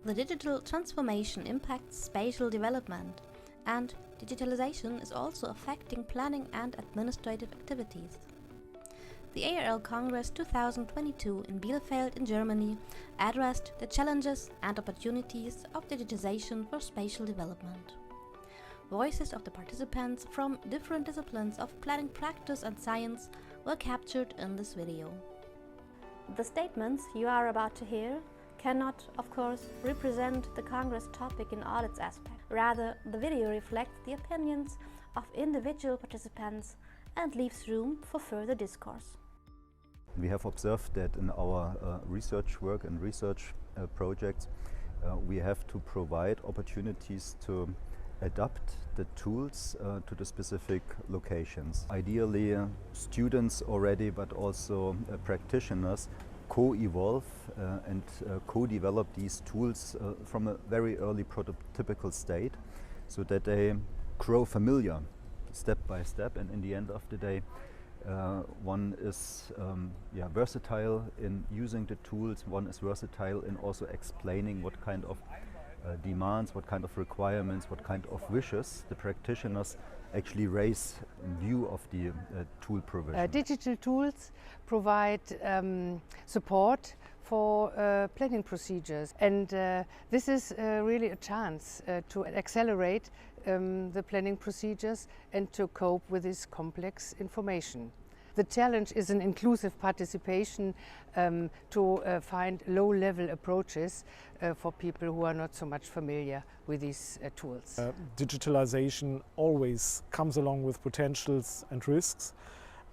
The digital transformation impacts spatial development, and digitalization is also affecting planning and administrative activities. The ARL Congress 2022 in Bielefeld in Germany addressed the challenges and opportunities of digitization for spatial development. Voices of the participants from different disciplines of planning practice and science were captured in this video. The statements you are about to hear cannot, of course, represent the Congress topic in all its aspects. Rather, the video reflects the opinions of individual participants and leaves room for further discourse. We have observed that in our research work and research projects, we have to provide opportunities to adapt the tools to the specific locations. Ideally, students already, but also practitioners co-evolve and co-develop these tools from a very early prototypical state, so that they grow familiar step by step, and in the end of the day one is versatile in using the tools, one is versatile in also explaining what kind of demands, what kind of requirements, what kind of wishes the practitioners actually raise in view of the tool provision. Digital tools provide support for planning procedures, and this is really a chance to accelerate the planning procedures and to cope with this complex information. The challenge is an inclusive participation to find low-level approaches for people who are not so much familiar with these tools. Digitalization always comes along with potentials and risks,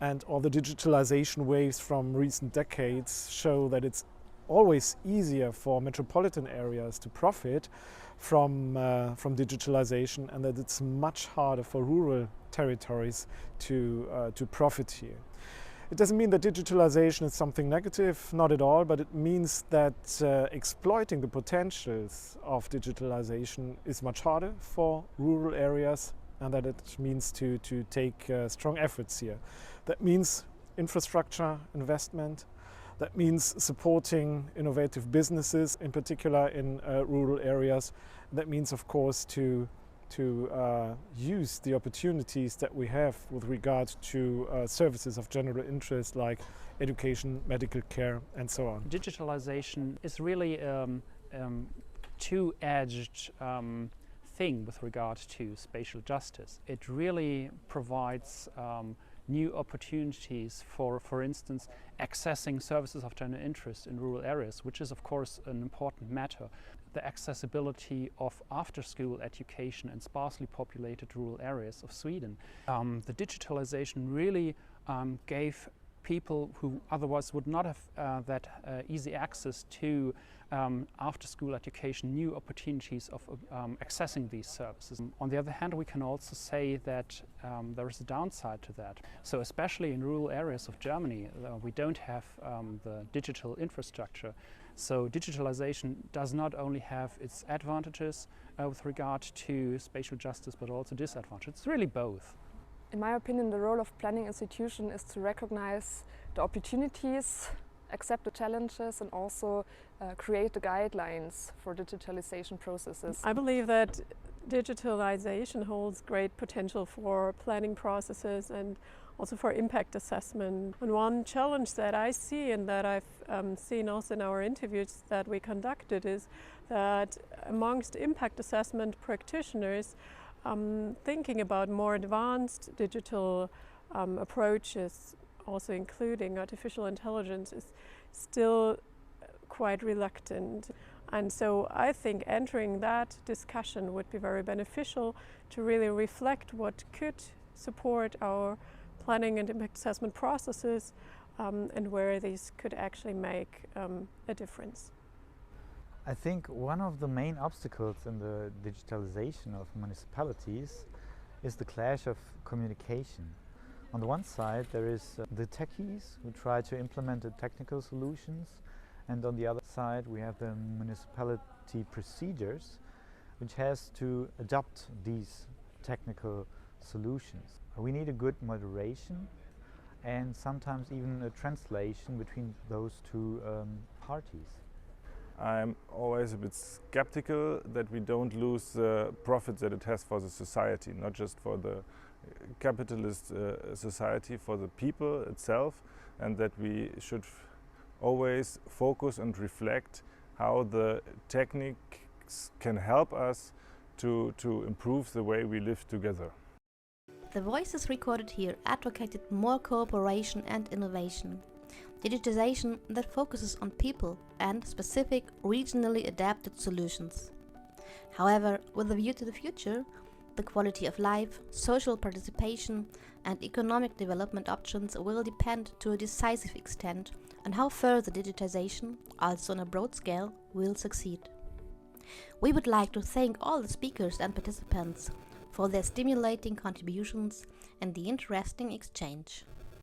and all the digitalization waves from recent decades show that it's always easier for metropolitan areas to profit from digitalization, and that it's much harder for rural territories to profit here. It doesn't mean that digitalization is something negative, not at all, but it means that exploiting the potentials of digitalization is much harder for rural areas, and that it means to take strong efforts here. That means infrastructure investment. That means supporting innovative businesses, in particular in rural areas. That means, of course, to use the opportunities that we have with regard to services of general interest like education, medical care, and so on. Digitalization is really a two-edged thing with regard to spatial justice. It really provides new opportunities for instance, accessing services of general interest in rural areas, which is of course an important matter. The accessibility of after-school education in sparsely populated rural areas of Sweden. The digitalization really gave people who otherwise would not have that easy access to after-school education new opportunities of accessing these services. On the other hand, we can also say that there is a downside to that. So especially in rural areas of Germany, we don't have the digital infrastructure. So digitalization does not only have its advantages with regard to spatial justice, but also disadvantages. It's really both. In my opinion, the role of planning institution is to recognize the opportunities, accept the challenges, and also create the guidelines for digitalization processes. I believe that digitalization holds great potential for planning processes and also for impact assessment. And one challenge that I see and that I've seen also in our interviews that we conducted is that amongst impact assessment practitioners, thinking about more advanced digital approaches, also including artificial intelligence, is still quite reluctant. And so I think entering that discussion would be very beneficial to really reflect what could support our planning and impact assessment processes and where these could actually make a difference. I think one of the main obstacles in the digitalization of municipalities is the clash of communication. On the one side there is the techies who try to implement the technical solutions, and on the other side we have the municipality procedures which has to adopt these technical solutions. We need a good moderation, and sometimes even a translation between those two parties. I'm always a bit skeptical that we don't lose the profits that it has for the society, not just for the capitalist society, for the people itself, and that we should always focus and reflect how the techniques can help us to improve the way we live together. The voices recorded here advocated more cooperation and innovation. Digitization that focuses on people and specific, regionally adapted solutions. However, with a view to the future, the quality of life, social participation, and economic development options will depend to a decisive extent on how further digitization, also on a broad scale, will succeed. We would like to thank all the speakers and participants for their stimulating contributions and the interesting exchange.